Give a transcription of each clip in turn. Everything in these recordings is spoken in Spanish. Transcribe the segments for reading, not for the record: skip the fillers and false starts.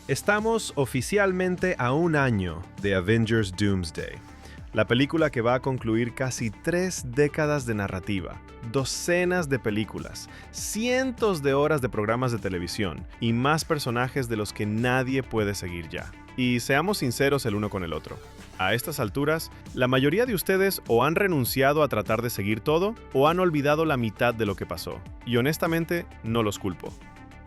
Estamos oficialmente a un año de Avengers Doomsday, la película que va a concluir casi 3 décadas de narrativa, docenas de películas, cientos de horas de programas de televisión y más personajes de los que nadie puede seguir ya. Y seamos sinceros el uno con el otro. A estas alturas, la mayoría de ustedes o han renunciado a tratar de seguir todo o han olvidado la mitad de lo que pasó. Y honestamente, no los culpo.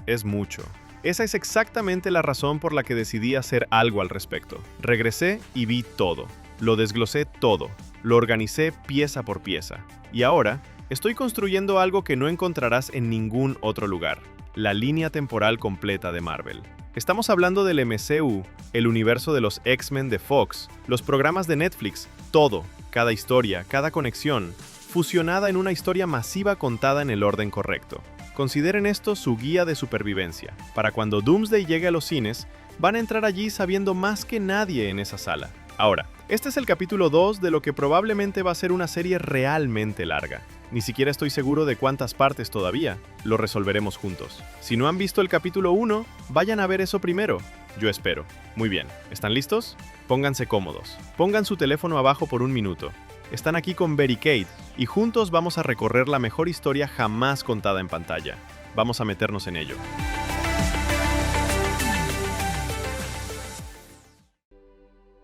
Es mucho. Esa es exactamente la razón por la que decidí hacer algo al respecto. Regresé y vi todo. Lo desglosé todo. Lo organicé pieza por pieza. Y ahora, estoy construyendo algo que no encontrarás en ningún otro lugar. La línea temporal completa de Marvel. Estamos hablando del MCU, el universo de los X-Men de Fox, los programas de Netflix, todo, cada historia, cada conexión, fusionada en una historia masiva contada en el orden correcto. Consideren esto su guía de supervivencia. Para cuando Doomsday llegue a los cines, van a entrar allí sabiendo más que nadie en esa sala. Ahora, este es el capítulo 2 de lo que probablemente va a ser una serie realmente larga. Ni siquiera estoy seguro de cuántas partes todavía. Lo resolveremos juntos. Si no han visto el capítulo 1, vayan a ver eso primero. Yo espero. Muy bien, ¿están listos? Pónganse cómodos. Pongan su teléfono abajo por un minuto. Están aquí con Barry Kate y juntos vamos a recorrer la mejor historia jamás contada en pantalla. Vamos a meternos en ello.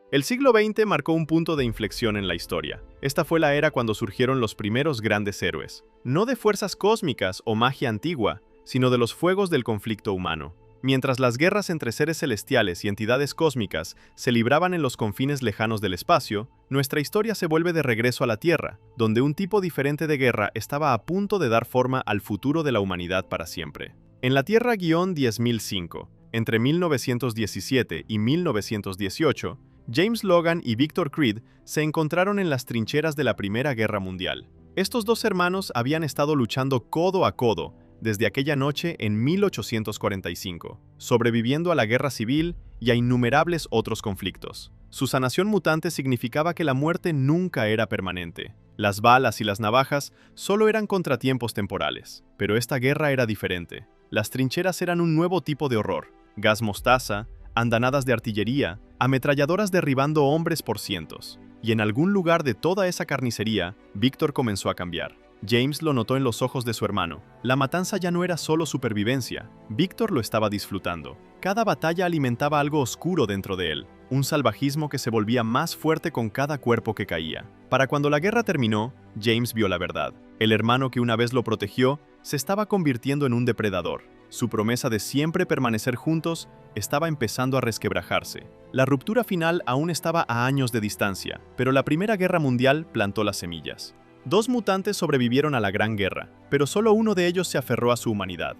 El siglo XX marcó un punto de inflexión en la historia. Esta fue la era cuando surgieron los primeros grandes héroes. No de fuerzas cósmicas o magia antigua, sino de los fuegos del conflicto humano. Mientras las guerras entre seres celestiales y entidades cósmicas se libraban en los confines lejanos del espacio, nuestra historia se vuelve de regreso a la Tierra, donde un tipo diferente de guerra estaba a punto de dar forma al futuro de la humanidad para siempre. En la Tierra-10005, entre 1917 y 1918, James Logan y Victor Creed se encontraron en las trincheras de la Primera Guerra Mundial. Estos dos hermanos habían estado luchando codo a codo desde aquella noche en 1845, sobreviviendo a la guerra civil y a innumerables otros conflictos. Su sanación mutante significaba que la muerte nunca era permanente. Las balas y las navajas solo eran contratiempos temporales. Pero esta guerra era diferente. Las trincheras eran un nuevo tipo de horror. Gas mostaza, andanadas de artillería, ametralladoras derribando hombres por cientos. Y en algún lugar de toda esa carnicería, Víctor comenzó a cambiar. James lo notó en los ojos de su hermano. La matanza ya no era solo supervivencia. Víctor lo estaba disfrutando. Cada batalla alimentaba algo oscuro dentro de él, un salvajismo que se volvía más fuerte con cada cuerpo que caía. Para cuando la guerra terminó, James vio la verdad. El hermano que una vez lo protegió se estaba convirtiendo en un depredador. Su promesa de siempre permanecer juntos estaba empezando a resquebrajarse. La ruptura final aún estaba a años de distancia, pero la Primera Guerra Mundial plantó las semillas. 2 mutantes sobrevivieron a la Gran Guerra, pero solo uno de ellos se aferró a su humanidad.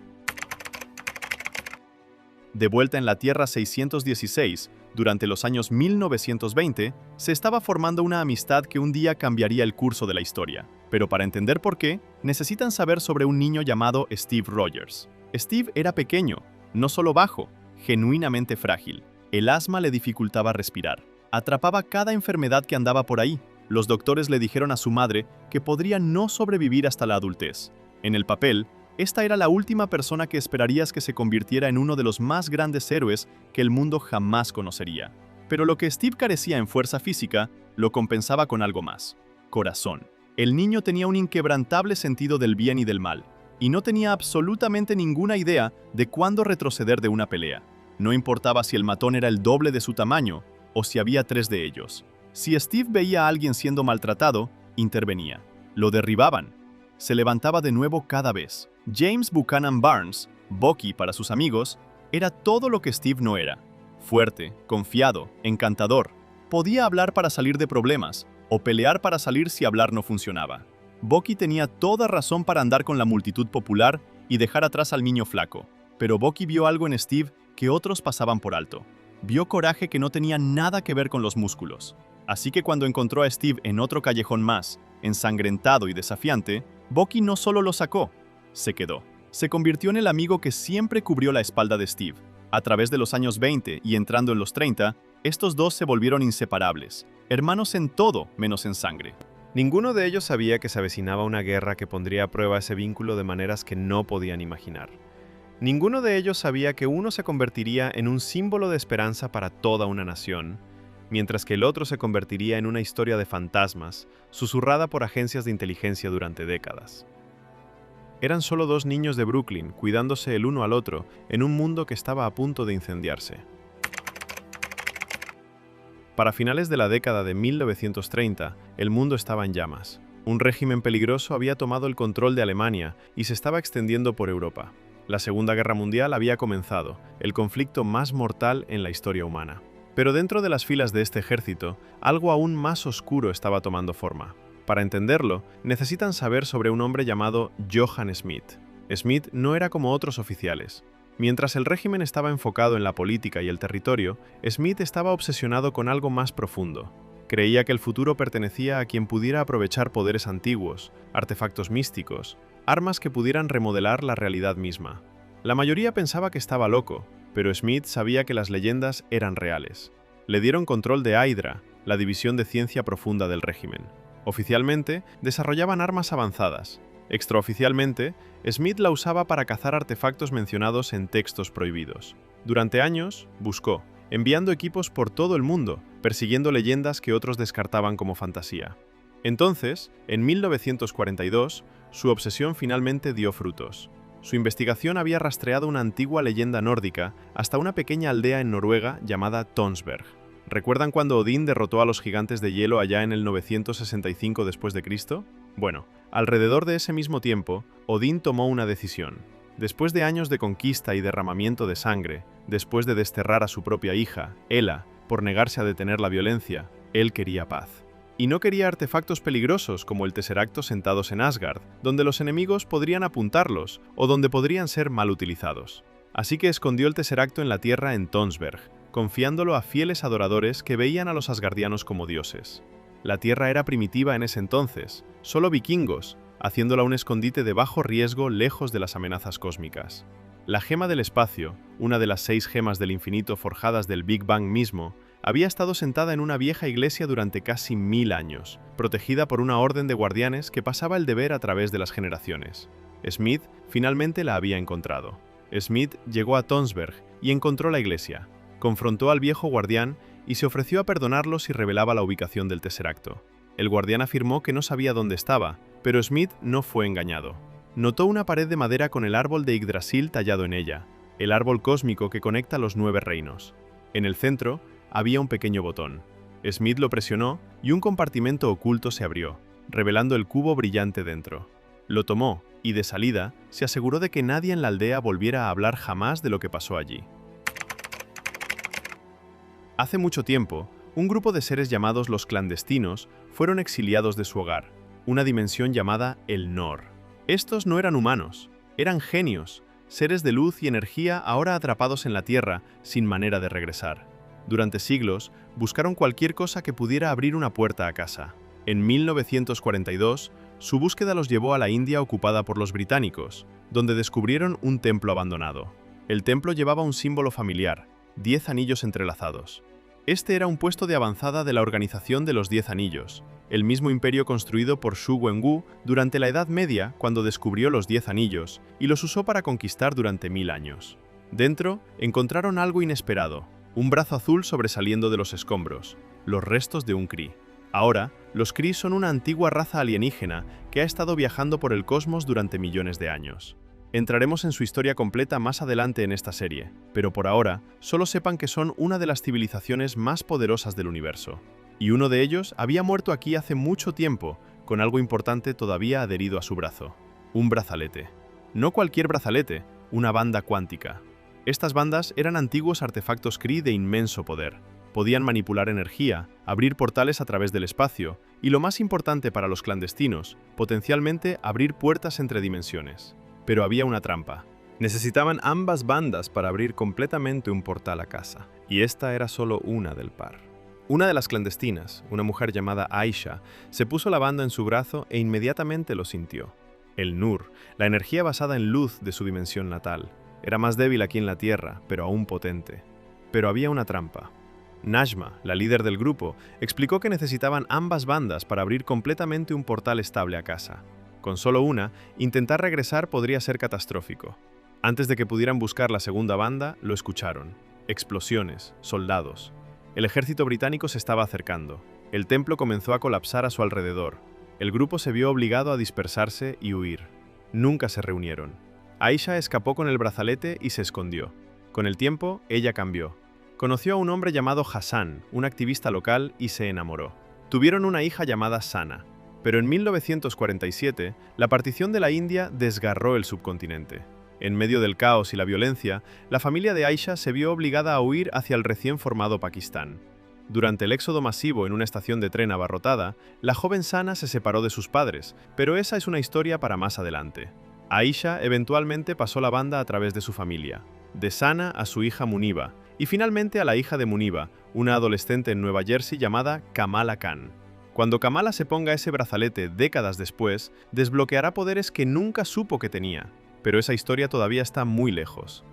De vuelta en la Tierra 616, durante los años 1920, se estaba formando una amistad que un día cambiaría el curso de la historia. Pero para entender por qué, necesitan saber sobre un niño llamado Steve Rogers. Steve era pequeño, no solo bajo, genuinamente frágil. El asma le dificultaba respirar. Atrapaba cada enfermedad que andaba por ahí. Los doctores le dijeron a su madre que podría no sobrevivir hasta la adultez. En el papel, esta era la última persona que esperarías que se convirtiera en uno de los más grandes héroes que el mundo jamás conocería. Pero lo que Steve carecía en fuerza física, lo compensaba con algo más: corazón. El niño tenía un inquebrantable sentido del bien y del mal, y no tenía absolutamente ninguna idea de cuándo retroceder de una pelea. No importaba si el matón era el doble de su tamaño, o si había 3 de ellos. Si Steve veía a alguien siendo maltratado, intervenía. Lo derribaban. Se levantaba de nuevo cada vez. James Buchanan Barnes, Bucky para sus amigos, era todo lo que Steve no era. Fuerte, confiado, encantador. Podía hablar para salir de problemas, o pelear para salir si hablar no funcionaba. Bucky tenía toda razón para andar con la multitud popular y dejar atrás al niño flaco. Pero Bucky vio algo en Steve que otros pasaban por alto. Vio coraje que no tenía nada que ver con los músculos. Así que cuando encontró a Steve en otro callejón más, ensangrentado y desafiante, Bucky no solo lo sacó, se quedó. Se convirtió en el amigo que siempre cubrió la espalda de Steve. A través de los años 20 y entrando en los 30, estos dos se volvieron inseparables, hermanos en todo menos en sangre. Ninguno de ellos sabía que se avecinaba una guerra que pondría a prueba ese vínculo de maneras que no podían imaginar. Ninguno de ellos sabía que uno se convertiría en un símbolo de esperanza para toda una nación, mientras que el otro se convertiría en una historia de fantasmas, susurrada por agencias de inteligencia durante décadas. Eran solo dos niños de Brooklyn, cuidándose el uno al otro, en un mundo que estaba a punto de incendiarse. Para finales de la década de 1930, el mundo estaba en llamas. Un régimen peligroso había tomado el control de Alemania y se estaba extendiendo por Europa. La Segunda Guerra Mundial había comenzado, el conflicto más mortal en la historia humana. Pero dentro de las filas de este ejército, algo aún más oscuro estaba tomando forma. Para entenderlo, necesitan saber sobre un hombre llamado Johann Schmidt. Schmidt no era como otros oficiales. Mientras el régimen estaba enfocado en la política y el territorio, Schmidt estaba obsesionado con algo más profundo. Creía que el futuro pertenecía a quien pudiera aprovechar poderes antiguos, artefactos místicos, armas que pudieran remodelar la realidad misma. La mayoría pensaba que estaba loco, pero Schmidt sabía que las leyendas eran reales. Le dieron control de Hydra, la división de ciencia profunda del régimen. Oficialmente, desarrollaban armas avanzadas. Extraoficialmente, Schmidt la usaba para cazar artefactos mencionados en textos prohibidos. Durante años, buscó, enviando equipos por todo el mundo, persiguiendo leyendas que otros descartaban como fantasía. Entonces, en 1942, su obsesión finalmente dio frutos. Su investigación había rastreado una antigua leyenda nórdica hasta una pequeña aldea en Noruega llamada Tonsberg. ¿Recuerdan cuando Odín derrotó a los gigantes de hielo allá en el 965 después de Cristo? Bueno, alrededor de ese mismo tiempo, Odín tomó una decisión. Después de años de conquista y derramamiento de sangre, después de desterrar a su propia hija, Hela, por negarse a detener la violencia, él quería paz. Y no quería artefactos peligrosos como el Tesseracto sentados en Asgard, donde los enemigos podrían apuntarlos o donde podrían ser mal utilizados. Así que escondió el Tesseracto en la tierra en Tonsberg, confiándolo a fieles adoradores que veían a los asgardianos como dioses. La tierra era primitiva en ese entonces, solo vikingos, haciéndola un escondite de bajo riesgo lejos de las amenazas cósmicas. La gema del espacio, una de las 6 gemas del infinito forjadas del Big Bang mismo, había estado sentada en una vieja iglesia durante casi 1000 años, protegida por una orden de guardianes que pasaba el deber a través de las generaciones. Schmidt finalmente la había encontrado. Schmidt llegó a Tonsberg y encontró la iglesia. Confrontó al viejo guardián y se ofreció a perdonarlo si revelaba la ubicación del Tesseracto. El guardián afirmó que no sabía dónde estaba, pero Schmidt no fue engañado. Notó una pared de madera con el árbol de Yggdrasil tallado en ella, el árbol cósmico que conecta los 9 reinos. En el centro había un pequeño botón. Schmidt lo presionó y un compartimento oculto se abrió, revelando el cubo brillante dentro. Lo tomó y, de salida, se aseguró de que nadie en la aldea volviera a hablar jamás de lo que pasó allí. Hace mucho tiempo, un grupo de seres llamados los clandestinos fueron exiliados de su hogar, una dimensión llamada el Nor. Estos no eran humanos, eran genios, seres de luz y energía ahora atrapados en la Tierra sin manera de regresar. Durante siglos, buscaron cualquier cosa que pudiera abrir una puerta a casa. En 1942, su búsqueda los llevó a la India ocupada por los británicos, donde descubrieron un templo abandonado. El templo llevaba un símbolo familiar, 10 anillos entrelazados. Este era un puesto de avanzada de la Organización de los 10 Anillos, el mismo imperio construido por Xu Wenwu durante la Edad Media cuando descubrió los 10 anillos y los usó para conquistar durante 1000 años. Dentro encontraron algo inesperado, un brazo azul sobresaliendo de los escombros, los restos de un Kree. Ahora, los Kree son una antigua raza alienígena que ha estado viajando por el cosmos durante millones de años. Entraremos en su historia completa más adelante en esta serie, pero por ahora, solo sepan que son una de las civilizaciones más poderosas del universo. Y uno de ellos había muerto aquí hace mucho tiempo, con algo importante todavía adherido a su brazo. Un brazalete. No cualquier brazalete, una banda cuántica. Estas bandas eran antiguos artefactos Kree de inmenso poder. Podían manipular energía, abrir portales a través del espacio, y lo más importante para los clandestinos, potencialmente abrir puertas entre dimensiones. Pero había una trampa. Necesitaban ambas bandas para abrir completamente un portal a casa, y esta era solo una del par. Una de las clandestinas, una mujer llamada Aisha, se puso la banda en su brazo e inmediatamente lo sintió. El Nur, la energía basada en luz de su dimensión natal, era más débil aquí en la Tierra, pero aún potente. Pero había una trampa. Najma, la líder del grupo, explicó que necesitaban ambas bandas para abrir completamente un portal estable a casa. Con solo una, intentar regresar podría ser catastrófico. Antes de que pudieran buscar la segunda banda, lo escucharon. Explosiones, soldados. El ejército británico se estaba acercando. El templo comenzó a colapsar a su alrededor. El grupo se vio obligado a dispersarse y huir. Nunca se reunieron. Aisha escapó con el brazalete y se escondió. Con el tiempo, ella cambió. Conoció a un hombre llamado Hassan, un activista local, y se enamoró. Tuvieron una hija llamada Sana. Pero en 1947, la partición de la India desgarró el subcontinente. En medio del caos y la violencia, la familia de Aisha se vio obligada a huir hacia el recién formado Pakistán. Durante el éxodo masivo en una estación de tren abarrotada, la joven Sana se separó de sus padres, pero esa es una historia para más adelante. Aisha eventualmente pasó la banda a través de su familia, de Sana a su hija Muniba, y finalmente a la hija de Muniba, una adolescente en Nueva Jersey llamada Kamala Khan. Cuando Kamala se ponga ese brazalete décadas después, desbloqueará poderes que nunca supo que tenía, pero esa historia todavía está muy lejos.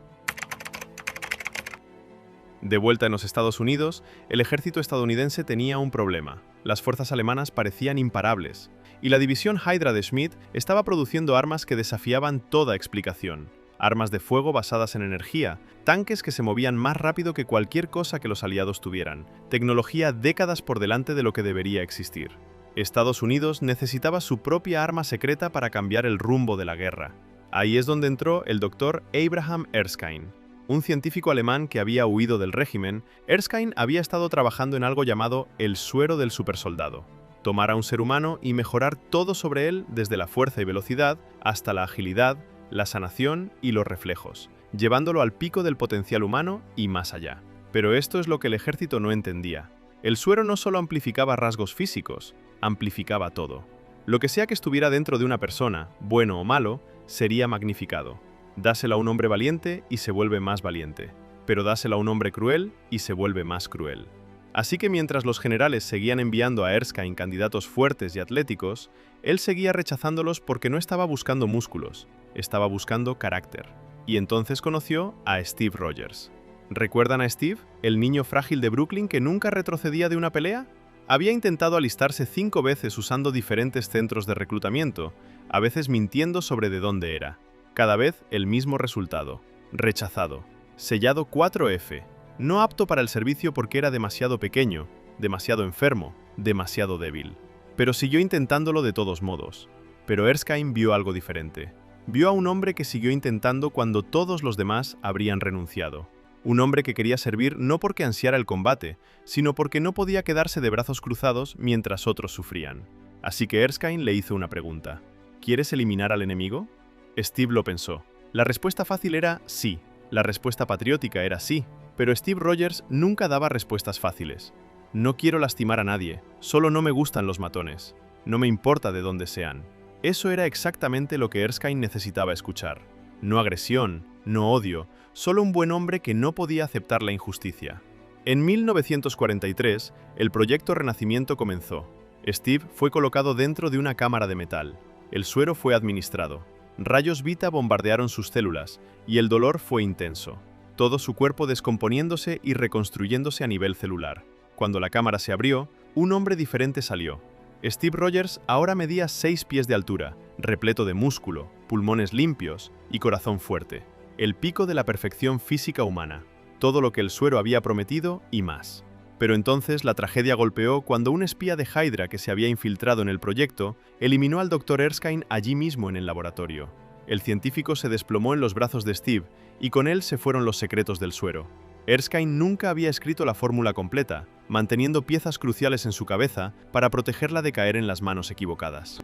De vuelta en los Estados Unidos, el ejército estadounidense tenía un problema. Las fuerzas alemanas parecían imparables, y la división Hydra de Schmidt estaba produciendo armas que desafiaban toda explicación. Armas de fuego basadas en energía, tanques que se movían más rápido que cualquier cosa que los aliados tuvieran, tecnología décadas por delante de lo que debería existir. Estados Unidos necesitaba su propia arma secreta para cambiar el rumbo de la guerra. Ahí es donde entró el Dr. Abraham Erskine. Un científico alemán que había huido del régimen, Erskine había estado trabajando en algo llamado el suero del supersoldado. Tomar a un ser humano y mejorar todo sobre él desde la fuerza y velocidad hasta la agilidad, la sanación y los reflejos, llevándolo al pico del potencial humano y más allá. Pero esto es lo que el ejército no entendía. El suero no solo amplificaba rasgos físicos, amplificaba todo. Lo que sea que estuviera dentro de una persona, bueno o malo, sería magnificado. Dáselo a un hombre valiente y se vuelve más valiente, pero dáselo a un hombre cruel y se vuelve más cruel. Así que mientras los generales seguían enviando a Erskine candidatos fuertes y atléticos, él seguía rechazándolos porque no estaba buscando músculos, estaba buscando carácter. Y entonces conoció a Steve Rogers. ¿Recuerdan a Steve, el niño frágil de Brooklyn que nunca retrocedía de una pelea? Había intentado alistarse 5 veces usando diferentes centros de reclutamiento, a veces mintiendo sobre de dónde era. Cada vez el mismo resultado: rechazado, sellado 4F, no apto para el servicio porque era demasiado pequeño, demasiado enfermo, demasiado débil. Pero siguió intentándolo de todos modos. Pero Erskine vio algo diferente. Vio a un hombre que siguió intentando cuando todos los demás habrían renunciado. Un hombre que quería servir no porque ansiara el combate, sino porque no podía quedarse de brazos cruzados mientras otros sufrían. Así que Erskine le hizo una pregunta: ¿quieres eliminar al enemigo? Steve lo pensó. La respuesta fácil era sí, la respuesta patriótica era sí, pero Steve Rogers nunca daba respuestas fáciles. No quiero lastimar a nadie, solo no me gustan los matones. No me importa de dónde sean. Eso era exactamente lo que Erskine necesitaba escuchar. No agresión, no odio, solo un buen hombre que no podía aceptar la injusticia. En 1943, el proyecto Renacimiento comenzó. Steve fue colocado dentro de una cámara de metal. El suero fue administrado. Rayos Beta bombardearon sus células, y el dolor fue intenso. Todo su cuerpo descomponiéndose y reconstruyéndose a nivel celular. Cuando la cámara se abrió, un hombre diferente salió. Steve Rogers ahora medía 6 pies de altura, repleto de músculo, pulmones limpios y corazón fuerte. El pico de la perfección física humana. Todo lo que el suero había prometido y más. Pero entonces la tragedia golpeó cuando un espía de Hydra que se había infiltrado en el proyecto eliminó al Dr. Erskine allí mismo en el laboratorio. El científico se desplomó en los brazos de Steve y con él se fueron los secretos del suero. Erskine nunca había escrito la fórmula completa, manteniendo piezas cruciales en su cabeza para protegerla de caer en las manos equivocadas.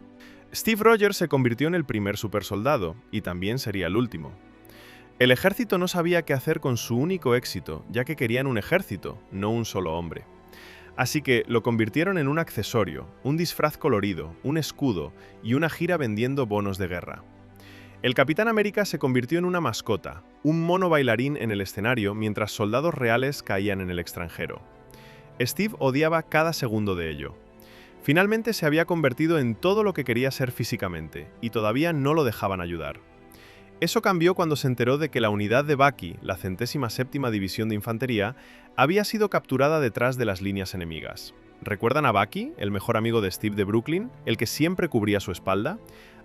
Steve Rogers se convirtió en el primer supersoldado, y también sería el último. El ejército no sabía qué hacer con su único éxito, ya que querían un ejército, no un solo hombre. Así que lo convirtieron en un accesorio, un disfraz colorido, un escudo y una gira vendiendo bonos de guerra. El Capitán América se convirtió en una mascota, un mono bailarín en el escenario mientras soldados reales caían en el extranjero. Steve odiaba cada segundo de ello. Finalmente se había convertido en todo lo que quería ser físicamente, y todavía no lo dejaban ayudar. Eso cambió cuando se enteró de que la unidad de Bucky, la 107ª División de Infantería, había sido capturada detrás de las líneas enemigas. ¿Recuerdan a Bucky, el mejor amigo de Steve de Brooklyn, el que siempre cubría su espalda?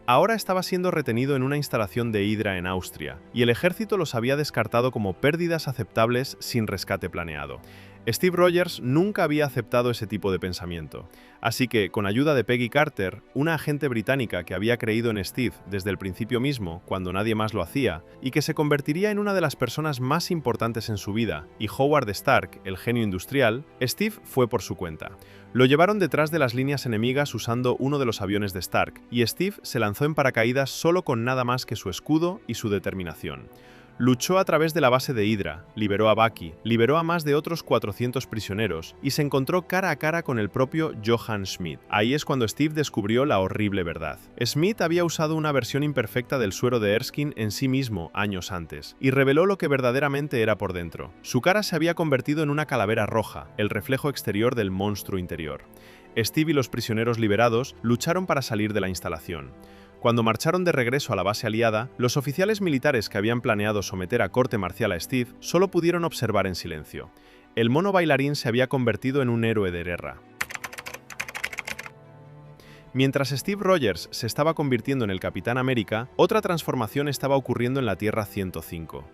ahora estaba siendo retenido en una instalación de Hydra en Austria, y el ejército los había descartado como pérdidas aceptables sin rescate planeado. Steve Rogers nunca había aceptado ese tipo de pensamiento, así que, con ayuda de Peggy Carter, una agente británica que había creído en Steve desde el principio mismo, cuando nadie más lo hacía, y que se convertiría en una de las personas más importantes en su vida, y Howard Stark, el genio industrial, Steve fue por su cuenta. Lo llevaron detrás de las líneas enemigas usando uno de los aviones de Stark, y Steve se lanzó en paracaídas solo con nada más que su escudo y su determinación. Luchó a través de la base de Hydra, liberó a Bucky, liberó a más de otros 400 prisioneros y se encontró cara a cara con el propio Johann Schmidt. Ahí es cuando Steve descubrió la horrible verdad. Schmidt había usado una versión imperfecta del suero de Erskine en sí mismo años antes, y reveló lo que verdaderamente era por dentro. Su cara se había convertido en una calavera roja, el reflejo exterior del monstruo interior. Steve y los prisioneros liberados lucharon para salir de la instalación. Cuando marcharon de regreso a la base aliada, los oficiales militares que habían planeado someter a corte marcial a Steve solo pudieron observar en silencio. El mono bailarín se había convertido en un héroe de guerra. Mientras Steve Rogers se estaba convirtiendo en el Capitán América, otra transformación estaba ocurriendo en la Tierra 105.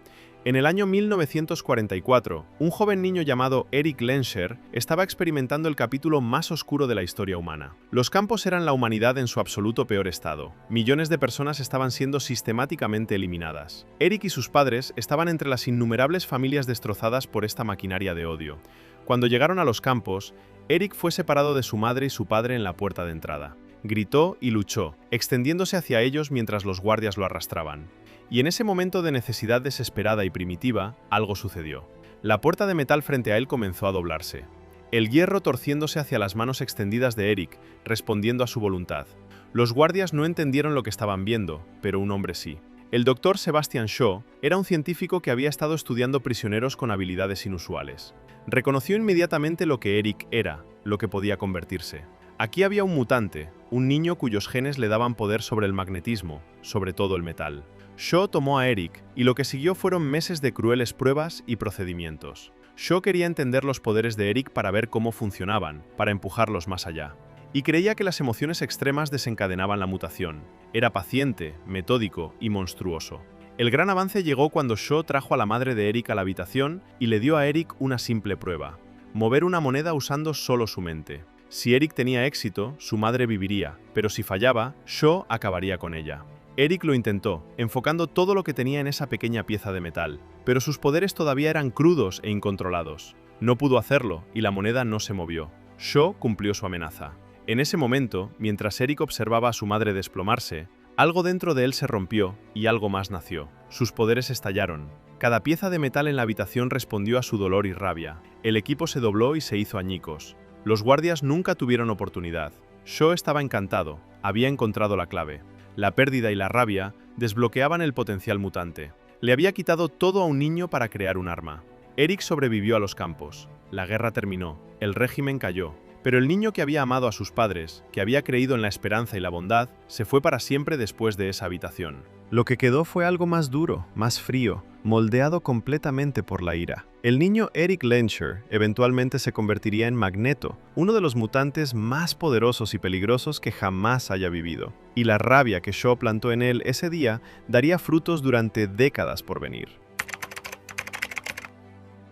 En el año 1944, un joven niño llamado Eric Lenscher estaba experimentando el capítulo más oscuro de la historia humana. Los campos eran la humanidad en su absoluto peor estado. Millones de personas estaban siendo sistemáticamente eliminadas. Eric y sus padres estaban entre las innumerables familias destrozadas por esta maquinaria de odio. Cuando llegaron a los campos, Eric fue separado de su madre y su padre en la puerta de entrada. Gritó y luchó, extendiéndose hacia ellos mientras los guardias lo arrastraban. Y en ese momento de necesidad desesperada y primitiva, algo sucedió. La puerta de metal frente a él comenzó a doblarse. El hierro torciéndose hacia las manos extendidas de Eric, respondiendo a su voluntad. Los guardias no entendieron lo que estaban viendo, pero un hombre sí. El doctor Sebastian Shaw era un científico que había estado estudiando prisioneros con habilidades inusuales. Reconoció inmediatamente lo que Eric era, lo que podía convertirse. Aquí había un mutante, un niño cuyos genes le daban poder sobre el magnetismo, sobre todo el metal. Shaw tomó a Eric, y lo que siguió fueron meses de crueles pruebas y procedimientos. Shaw quería entender los poderes de Eric para ver cómo funcionaban, para empujarlos más allá. Y creía que las emociones extremas desencadenaban la mutación. Era paciente, metódico y monstruoso. El gran avance llegó cuando Shaw trajo a la madre de Eric a la habitación y le dio a Eric una simple prueba: mover una moneda usando solo su mente. Si Eric tenía éxito, su madre viviría, pero si fallaba, Shaw acabaría con ella. Eric lo intentó, enfocando todo lo que tenía en esa pequeña pieza de metal, pero sus poderes todavía eran crudos e incontrolados. No pudo hacerlo, y la moneda no se movió. Shaw cumplió su amenaza. En ese momento, mientras Eric observaba a su madre desplomarse, algo dentro de él se rompió y algo más nació. Sus poderes estallaron. Cada pieza de metal en la habitación respondió a su dolor y rabia. El equipo se dobló y se hizo añicos. Los guardias nunca tuvieron oportunidad. Shaw estaba encantado, había encontrado la clave. La pérdida y la rabia desbloqueaban el potencial mutante. Le había quitado todo a un niño para crear un arma. Eric sobrevivió a los campos. La guerra terminó. El régimen cayó. Pero el niño que había amado a sus padres, que había creído en la esperanza y la bondad, se fue para siempre después de esa habitación. Lo que quedó fue algo más duro, más frío, moldeado completamente por la ira. El niño Eric Lenscher eventualmente se convertiría en Magneto, uno de los mutantes más poderosos y peligrosos que jamás haya vivido. Y la rabia que Shaw plantó en él ese día daría frutos durante décadas por venir.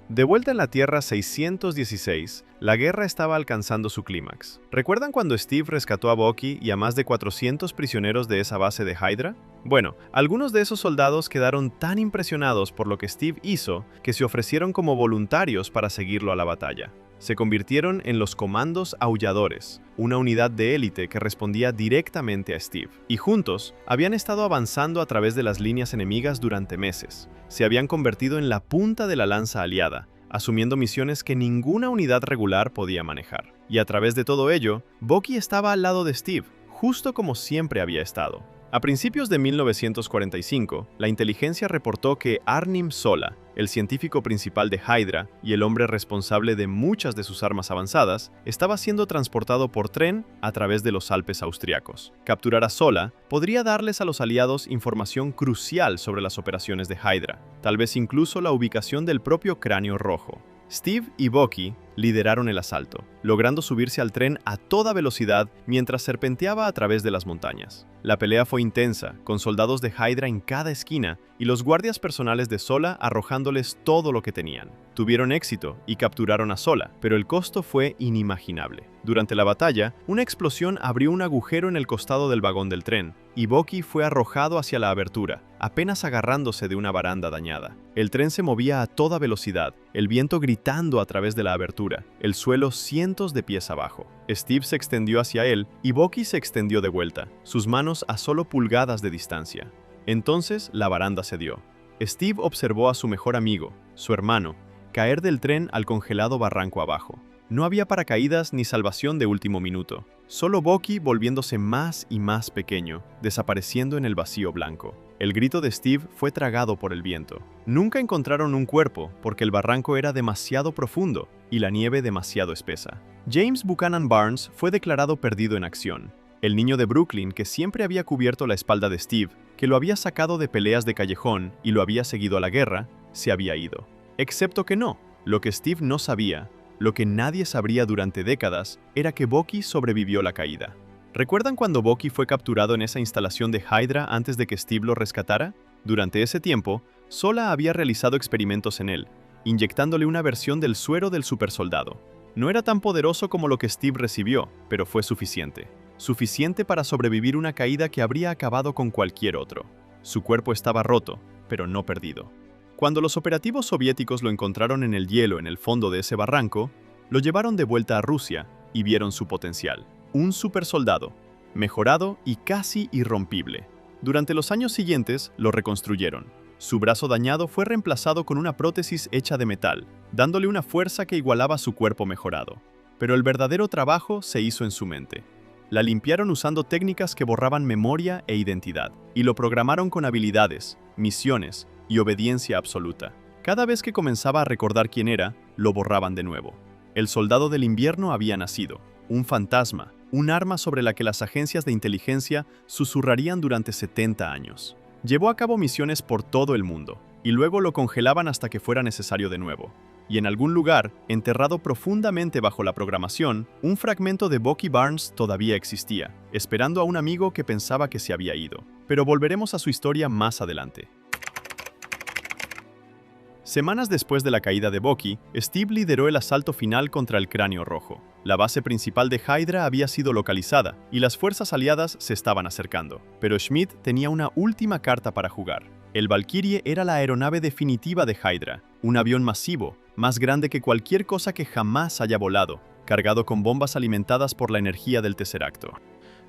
De vuelta en la Tierra 616, la guerra estaba alcanzando su clímax. ¿Recuerdan cuando Steve rescató a Bucky y a más de 400 prisioneros de esa base de Hydra? Bueno, algunos de esos soldados quedaron tan impresionados por lo que Steve hizo que se ofrecieron como voluntarios para seguirlo a la batalla. Se convirtieron en los Comandos Aulladores, una unidad de élite que respondía directamente a Steve. Y juntos, habían estado avanzando a través de las líneas enemigas durante meses. Se habían convertido en la punta de la lanza aliada, asumiendo misiones que ninguna unidad regular podía manejar. Y a través de todo ello, Bucky estaba al lado de Steve, justo como siempre había estado. A principios de 1945, la inteligencia reportó que Arnim Zola, el científico principal de Hydra y el hombre responsable de muchas de sus armas avanzadas, estaba siendo transportado por tren a través de los Alpes austriacos. Capturar a Zola podría darles a los aliados información crucial sobre las operaciones de Hydra, tal vez incluso la ubicación del propio Cráneo Rojo. Steve y Bucky lideraron el asalto, logrando subirse al tren a toda velocidad mientras serpenteaba a través de las montañas. La pelea fue intensa, con soldados de Hydra en cada esquina y los guardias personales de Sola arrojándoles todo lo que tenían. Tuvieron éxito y capturaron a Sola, pero el costo fue inimaginable. Durante la batalla, una explosión abrió un agujero en el costado del vagón del tren, y Bucky fue arrojado hacia la abertura, apenas agarrándose de una baranda dañada. El tren se movía a toda velocidad, el viento gritando a través de la abertura, el suelo cientos de pies abajo. Steve se extendió hacia él y Bucky se extendió de vuelta, sus manos a solo pulgadas de distancia. Entonces la baranda cedió. Steve observó a su mejor amigo, su hermano, caer del tren al congelado barranco abajo. No había paracaídas ni salvación de último minuto, solo Bucky volviéndose más y más pequeño, desapareciendo en el vacío blanco. El grito de Steve fue tragado por el viento. Nunca encontraron un cuerpo porque el barranco era demasiado profundo y la nieve demasiado espesa. James Buchanan Barnes fue declarado perdido en acción. El niño de Brooklyn que siempre había cubierto la espalda de Steve, que lo había sacado de peleas de callejón y lo había seguido a la guerra, se había ido. Excepto que no, lo que Steve no sabía, lo que nadie sabría durante décadas, era que Bucky sobrevivió la caída. ¿Recuerdan cuando Bucky fue capturado en esa instalación de Hydra antes de que Steve lo rescatara? Durante ese tiempo, Sola había realizado experimentos en él, inyectándole una versión del suero del supersoldado. No era tan poderoso como lo que Steve recibió, pero fue suficiente. Suficiente para sobrevivir una caída que habría acabado con cualquier otro. Su cuerpo estaba roto, pero no perdido. Cuando los operativos soviéticos lo encontraron en el hielo en el fondo de ese barranco, lo llevaron de vuelta a Rusia y vieron su potencial. Un supersoldado, mejorado y casi irrompible. Durante los años siguientes lo reconstruyeron. Su brazo dañado fue reemplazado con una prótesis hecha de metal, dándole una fuerza que igualaba su cuerpo mejorado. Pero el verdadero trabajo se hizo en su mente. La limpiaron usando técnicas que borraban memoria e identidad, y lo programaron con habilidades, misiones y obediencia absoluta. Cada vez que comenzaba a recordar quién era, lo borraban de nuevo. El soldado del invierno había nacido, un fantasma, un arma sobre la que las agencias de inteligencia susurrarían durante 70 años. Llevó a cabo misiones por todo el mundo, y luego lo congelaban hasta que fuera necesario de nuevo. Y en algún lugar, enterrado profundamente bajo la programación, un fragmento de Bucky Barnes todavía existía, esperando a un amigo que pensaba que se había ido. Pero volveremos a su historia más adelante. Semanas después de la caída de Bucky, Steve lideró el asalto final contra el Cráneo Rojo. La base principal de Hydra había sido localizada y las fuerzas aliadas se estaban acercando. Pero Schmidt tenía una última carta para jugar. El Valkyrie era la aeronave definitiva de Hydra, un avión masivo, más grande que cualquier cosa que jamás haya volado, cargado con bombas alimentadas por la energía del Tesseracto.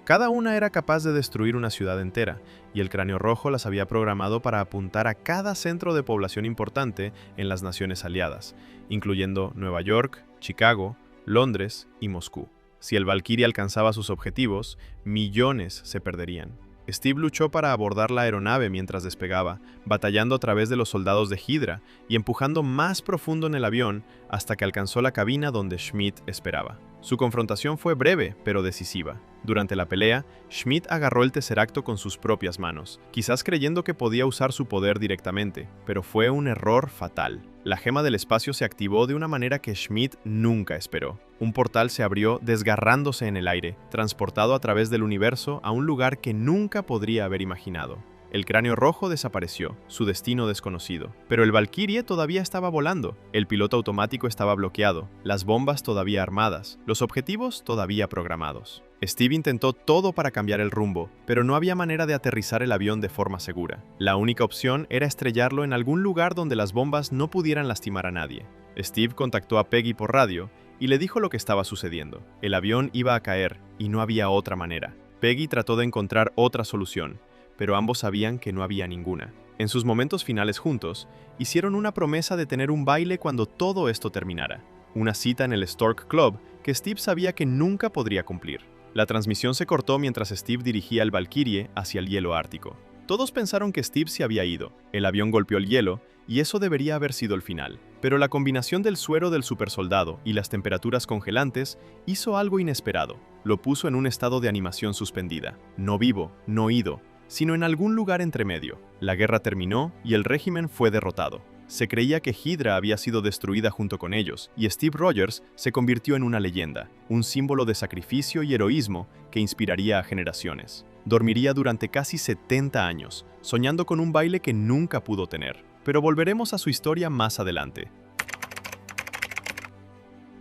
Cada una era capaz de destruir una ciudad entera, y el Cráneo Rojo las había programado para apuntar a cada centro de población importante en las naciones aliadas, incluyendo Nueva York, Chicago, Londres y Moscú. Si el Valkyrie alcanzaba sus objetivos, millones se perderían. Steve luchó para abordar la aeronave mientras despegaba, batallando a través de los soldados de Hydra y empujando más profundo en el avión hasta que alcanzó la cabina donde Schmidt esperaba. Su confrontación fue breve, pero decisiva. Durante la pelea, Schmidt agarró el Tesseracto con sus propias manos, quizás creyendo que podía usar su poder directamente, pero fue un error fatal. La gema del espacio se activó de una manera que Schmidt nunca esperó. Un portal se abrió desgarrándose en el aire, transportado a través del universo a un lugar que nunca podría haber imaginado. El Cráneo Rojo desapareció, su destino desconocido. Pero el Valkyrie todavía estaba volando, el piloto automático estaba bloqueado, las bombas todavía armadas, los objetivos todavía programados. Steve intentó todo para cambiar el rumbo, pero no había manera de aterrizar el avión de forma segura. La única opción era estrellarlo en algún lugar donde las bombas no pudieran lastimar a nadie. Steve contactó a Peggy por radio y le dijo lo que estaba sucediendo. El avión iba a caer y no había otra manera. Peggy trató de encontrar otra solución, pero ambos sabían que no había ninguna. En sus momentos finales juntos, hicieron una promesa de tener un baile cuando todo esto terminara. Una cita en el Stork Club que Steve sabía que nunca podría cumplir. La transmisión se cortó mientras Steve dirigía el Valkyrie hacia el hielo ártico. Todos pensaron que Steve se había ido. El avión golpeó el hielo, y eso debería haber sido el final. Pero la combinación del suero del supersoldado y las temperaturas congelantes hizo algo inesperado. Lo puso en un estado de animación suspendida. No vivo, no ido, sino en algún lugar entre medio. La guerra terminó y el régimen fue derrotado. Se creía que Hydra había sido destruida junto con ellos, y Steve Rogers se convirtió en una leyenda, un símbolo de sacrificio y heroísmo que inspiraría a generaciones. Dormiría durante casi 70 años, soñando con un baile que nunca pudo tener. Pero volveremos a su historia más adelante.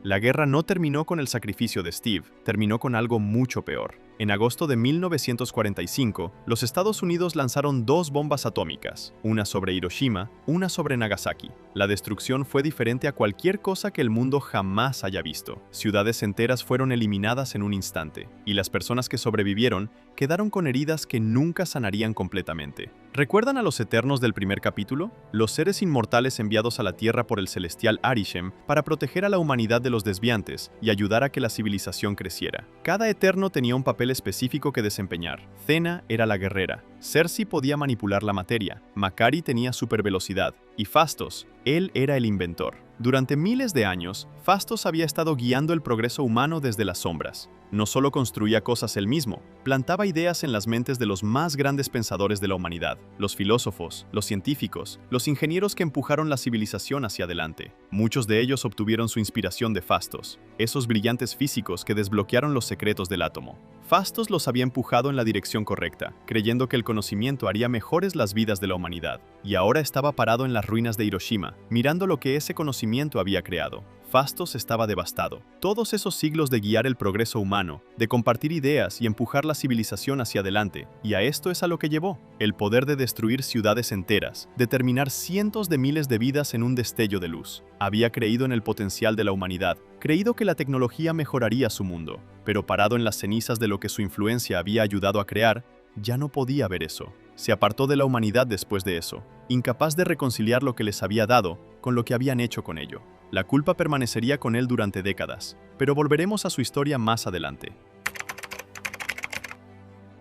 La guerra no terminó con el sacrificio de Steve, terminó con algo mucho peor. En agosto de 1945, los Estados Unidos lanzaron 2 bombas atómicas, una sobre Hiroshima, una sobre Nagasaki. La destrucción fue diferente a cualquier cosa que el mundo jamás haya visto. Ciudades enteras fueron eliminadas en un instante, y las personas que sobrevivieron quedaron con heridas que nunca sanarían completamente. ¿Recuerdan a los Eternos del primer capítulo? Los seres inmortales enviados a la Tierra por el celestial Arishem para proteger a la humanidad de los desviantes y ayudar a que la civilización creciera. Cada Eterno tenía un papel específico que desempeñar. Cena era la guerrera, Cersei podía manipular la materia, Makkari tenía supervelocidad, y Phastos, él era el inventor. Durante miles de años, Phastos había estado guiando el progreso humano desde las sombras. No solo construía cosas él mismo, plantaba ideas en las mentes de los más grandes pensadores de la humanidad, los filósofos, los científicos, los ingenieros que empujaron la civilización hacia adelante. Muchos de ellos obtuvieron su inspiración de Phastos, esos brillantes físicos que desbloquearon los secretos del átomo. Phastos los había empujado en la dirección correcta, creyendo que el conocimiento haría mejores las vidas de la humanidad, y ahora estaba parado en las ruinas de Hiroshima, mirando lo que ese conocimiento había creado. Phastos estaba devastado. Todos esos siglos de guiar el progreso humano, de compartir ideas y empujar la civilización hacia adelante, y a esto es a lo que llevó: el poder de destruir ciudades enteras, de terminar cientos de miles de vidas en un destello de luz. Había creído en el potencial de la humanidad, creído que la tecnología mejoraría su mundo, pero parado en las cenizas de lo que su influencia había ayudado a crear, ya no podía ver eso. Se apartó de la humanidad después de eso, incapaz de reconciliar lo que les había dado con lo que habían hecho con ello. La culpa permanecería con él durante décadas, pero volveremos a su historia más adelante.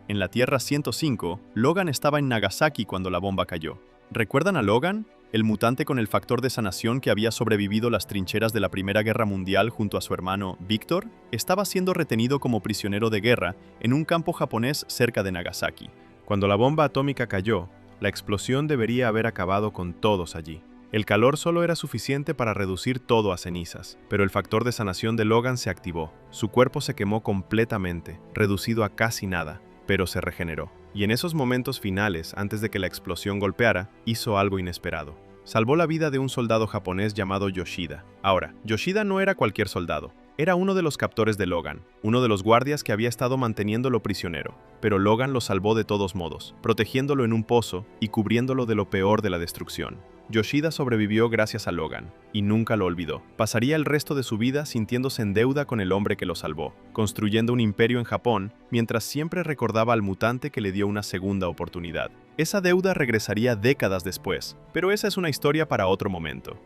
En la Tierra 105, Logan estaba en Nagasaki cuando la bomba cayó. ¿Recuerdan a Logan? El mutante con el factor de sanación que había sobrevivido las trincheras de la Primera Guerra Mundial junto a su hermano, Victor, estaba siendo retenido como prisionero de guerra en un campo japonés cerca de Nagasaki. Cuando la bomba atómica cayó, la explosión debería haber acabado con todos allí. El calor solo era suficiente para reducir todo a cenizas, pero el factor de sanación de Logan se activó. Su cuerpo se quemó completamente, reducido a casi nada, pero se regeneró. Y en esos momentos finales, antes de que la explosión golpeara, hizo algo inesperado. Salvó la vida de un soldado japonés llamado Yoshida. Ahora, Yoshida no era cualquier soldado. Era uno de los captores de Logan, uno de los guardias que había estado manteniéndolo prisionero. Pero Logan lo salvó de todos modos, protegiéndolo en un pozo y cubriéndolo de lo peor de la destrucción. Yoshida sobrevivió gracias a Logan, y nunca lo olvidó. Pasaría el resto de su vida sintiéndose en deuda con el hombre que lo salvó, construyendo un imperio en Japón, mientras siempre recordaba al mutante que le dio una segunda oportunidad. Esa deuda regresaría décadas después, pero esa es una historia para otro momento.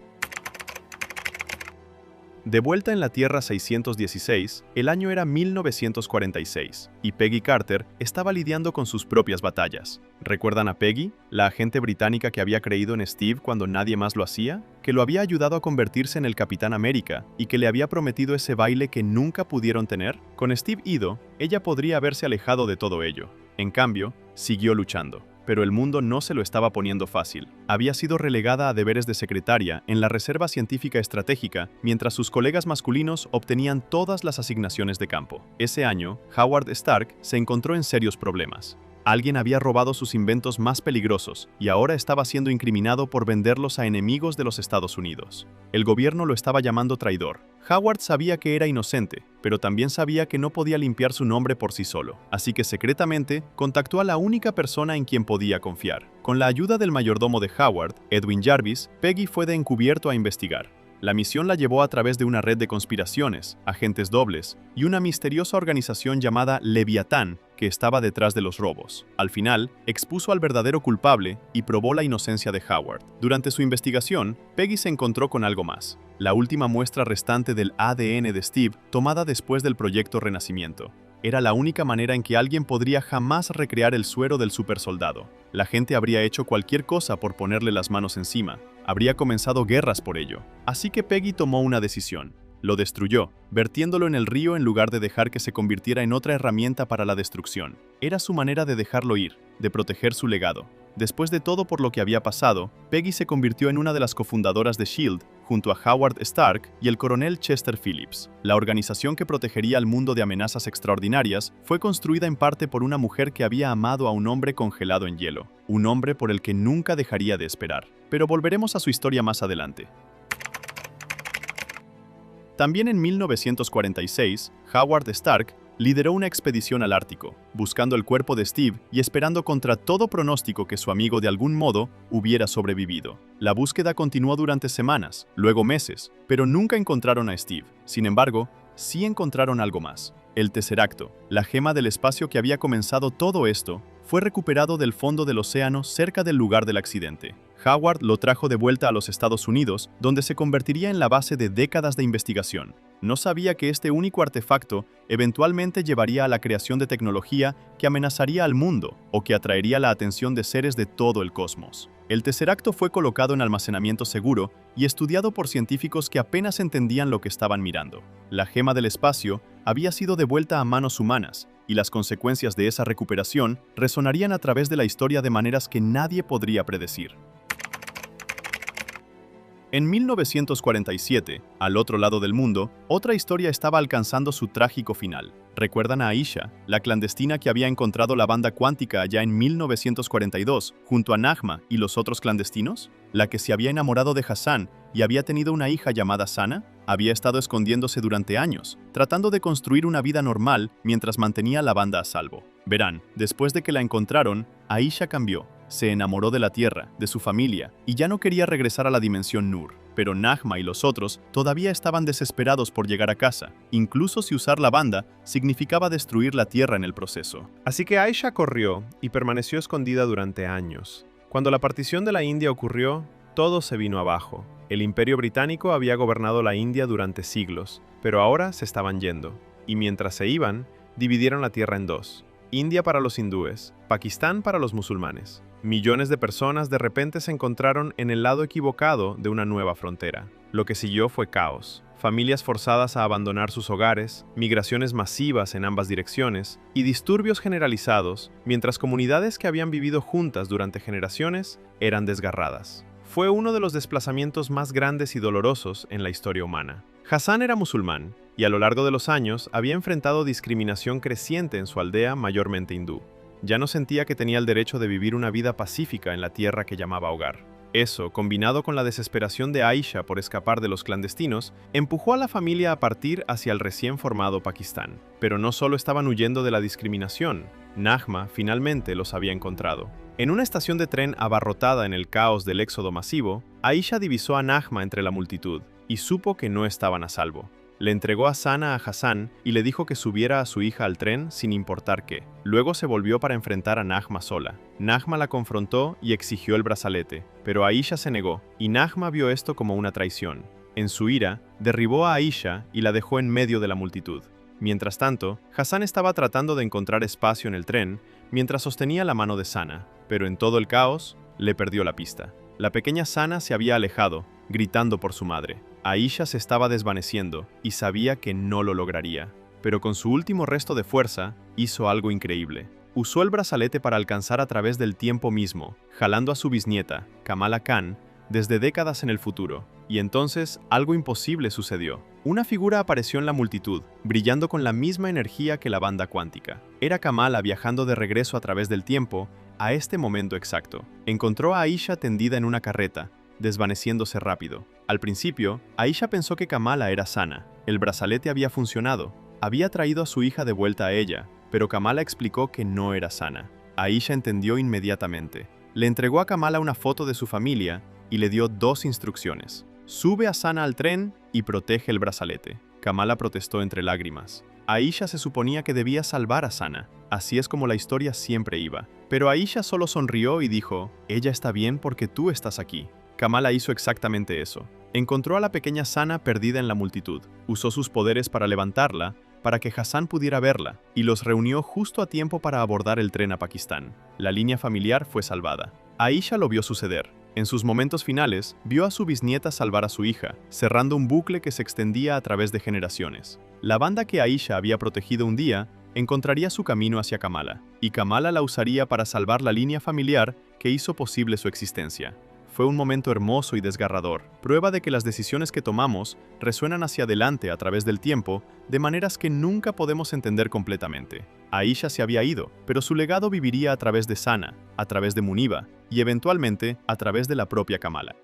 De vuelta en la Tierra 616, el año era 1946, y Peggy Carter estaba lidiando con sus propias batallas. ¿Recuerdan a Peggy, la agente británica que había creído en Steve cuando nadie más lo hacía? Que lo había ayudado a convertirse en el Capitán América y que le había prometido ese baile que nunca pudieron tener. Con Steve ido, ella podría haberse alejado de todo ello. En cambio, siguió luchando. Pero el mundo no se lo estaba poniendo fácil. Había sido relegada a deberes de secretaria en la Reserva Científica Estratégica, mientras sus colegas masculinos obtenían todas las asignaciones de campo. Ese año, Howard Stark se encontró en serios problemas. Alguien había robado sus inventos más peligrosos y ahora estaba siendo incriminado por venderlos a enemigos de los Estados Unidos. El gobierno lo estaba llamando traidor. Howard sabía que era inocente, pero también sabía que no podía limpiar su nombre por sí solo, así que secretamente contactó a la única persona en quien podía confiar. Con la ayuda del mayordomo de Howard, Edwin Jarvis, Peggy fue de encubierto a investigar. La misión la llevó a través de una red de conspiraciones, agentes dobles y una misteriosa organización llamada Leviatán que estaba detrás de los robos. Al final, expuso al verdadero culpable y probó la inocencia de Howard. Durante su investigación, Peggy se encontró con algo más: la última muestra restante del ADN de Steve tomada después del proyecto Renacimiento. Era la única manera en que alguien podría jamás recrear el suero del supersoldado. La gente habría hecho cualquier cosa por ponerle las manos encima. Habría comenzado guerras por ello. Así que Peggy tomó una decisión. Lo destruyó, vertiéndolo en el río en lugar de dejar que se convirtiera en otra herramienta para la destrucción. Era su manera de dejarlo ir, de proteger su legado. Después de todo por lo que había pasado, Peggy se convirtió en una de las cofundadoras de SHIELD, junto a Howard Stark y el coronel Chester Phillips. La organización que protegería al mundo de amenazas extraordinarias fue construida en parte por una mujer que había amado a un hombre congelado en hielo, un hombre por el que nunca dejaría de esperar. Pero volveremos a su historia más adelante. También en 1946, Howard Stark lideró una expedición al Ártico, buscando el cuerpo de Steve y esperando contra todo pronóstico que su amigo de algún modo hubiera sobrevivido. La búsqueda continuó durante semanas, luego meses, pero nunca encontraron a Steve. Sin embargo, sí encontraron algo más. El Tesseracto, la gema del espacio que había comenzado todo esto, fue recuperado del fondo del océano cerca del lugar del accidente. Howard lo trajo de vuelta a los Estados Unidos, donde se convertiría en la base de décadas de investigación. No sabía que este único artefacto eventualmente llevaría a la creación de tecnología que amenazaría al mundo o que atraería la atención de seres de todo el cosmos. El Tesseracto fue colocado en almacenamiento seguro y estudiado por científicos que apenas entendían lo que estaban mirando. La gema del espacio había sido devuelta a manos humanas, y las consecuencias de esa recuperación resonarían a través de la historia de maneras que nadie podría predecir. En 1947, al otro lado del mundo, otra historia estaba alcanzando su trágico final. ¿Recuerdan a Aisha, la clandestina que había encontrado la banda cuántica allá en 1942, junto a Najma y los otros clandestinos? ¿La que se había enamorado de Hassan y había tenido una hija llamada Sana? Había estado escondiéndose durante años, tratando de construir una vida normal mientras mantenía la banda a salvo. Verán, después de que la encontraron, Aisha cambió. Se enamoró de la Tierra, de su familia, y ya no quería regresar a la dimensión Nur. Pero Najma y los otros todavía estaban desesperados por llegar a casa, incluso si usar la banda significaba destruir la Tierra en el proceso. Así que Aisha corrió y permaneció escondida durante años. Cuando la partición de la India ocurrió, todo se vino abajo. El Imperio Británico había gobernado la India durante siglos, pero ahora se estaban yendo. Y mientras se iban, dividieron la Tierra en dos. India para los hindúes, Pakistán para los musulmanes. Millones de personas de repente se encontraron en el lado equivocado de una nueva frontera. Lo que siguió fue caos. Familias forzadas a abandonar sus hogares, migraciones masivas en ambas direcciones y disturbios generalizados, mientras comunidades que habían vivido juntas durante generaciones eran desgarradas. Fue uno de los desplazamientos más grandes y dolorosos en la historia humana. Hassan era musulmán y a lo largo de los años había enfrentado discriminación creciente en su aldea mayormente hindú. Ya no sentía que tenía el derecho de vivir una vida pacífica en la tierra que llamaba hogar. Eso, combinado con la desesperación de Aisha por escapar de los clandestinos, empujó a la familia a partir hacia el recién formado Pakistán. Pero no solo estaban huyendo de la discriminación, Najma finalmente los había encontrado. En una estación de tren abarrotada en el caos del éxodo masivo, Aisha divisó a Najma entre la multitud y supo que no estaban a salvo. Le entregó a Sana a Hassan y le dijo que subiera a su hija al tren sin importar qué. Luego se volvió para enfrentar a Najma sola. Najma la confrontó y exigió el brazalete, pero Aisha se negó, y Najma vio esto como una traición. En su ira, derribó a Aisha y la dejó en medio de la multitud. Mientras tanto, Hassan estaba tratando de encontrar espacio en el tren mientras sostenía la mano de Sana, pero en todo el caos, le perdió la pista. La pequeña Sana se había alejado, gritando por su madre. Aisha se estaba desvaneciendo y sabía que no lo lograría, pero con su último resto de fuerza, hizo algo increíble. Usó el brazalete para alcanzar a través del tiempo mismo, jalando a su bisnieta, Kamala Khan, desde décadas en el futuro. Y entonces, algo imposible sucedió. Una figura apareció en la multitud, brillando con la misma energía que la banda cuántica. Era Kamala viajando de regreso a través del tiempo, a este momento exacto. Encontró a Aisha tendida en una carreta, desvaneciéndose rápido. Al principio, Aisha pensó que Kamala era Sana. El brazalete había funcionado. Había traído a su hija de vuelta a ella, pero Kamala explicó que no era Sana. Aisha entendió inmediatamente. Le entregó a Kamala una foto de su familia y le dio dos instrucciones. Sube a Sana al tren y protege el brazalete. Kamala protestó entre lágrimas. Aisha se suponía que debía salvar a Sana. Así es como la historia siempre iba. Pero Aisha solo sonrió y dijo, «Ella está bien porque tú estás aquí». Kamala hizo exactamente eso. Encontró a la pequeña Sana perdida en la multitud. Usó sus poderes para levantarla, para que Hassan pudiera verla, y los reunió justo a tiempo para abordar el tren a Pakistán. La línea familiar fue salvada. Aisha lo vio suceder. En sus momentos finales, vio a su bisnieta salvar a su hija, cerrando un bucle que se extendía a través de generaciones. La banda que Aisha había protegido un día encontraría su camino hacia Kamala, y Kamala la usaría para salvar la línea familiar que hizo posible su existencia. Fue un momento hermoso y desgarrador, prueba de que las decisiones que tomamos resuenan hacia adelante a través del tiempo de maneras que nunca podemos entender completamente. Aisha se había ido, pero su legado viviría a través de Sana, a través de Muniba y eventualmente a través de la propia Kamala.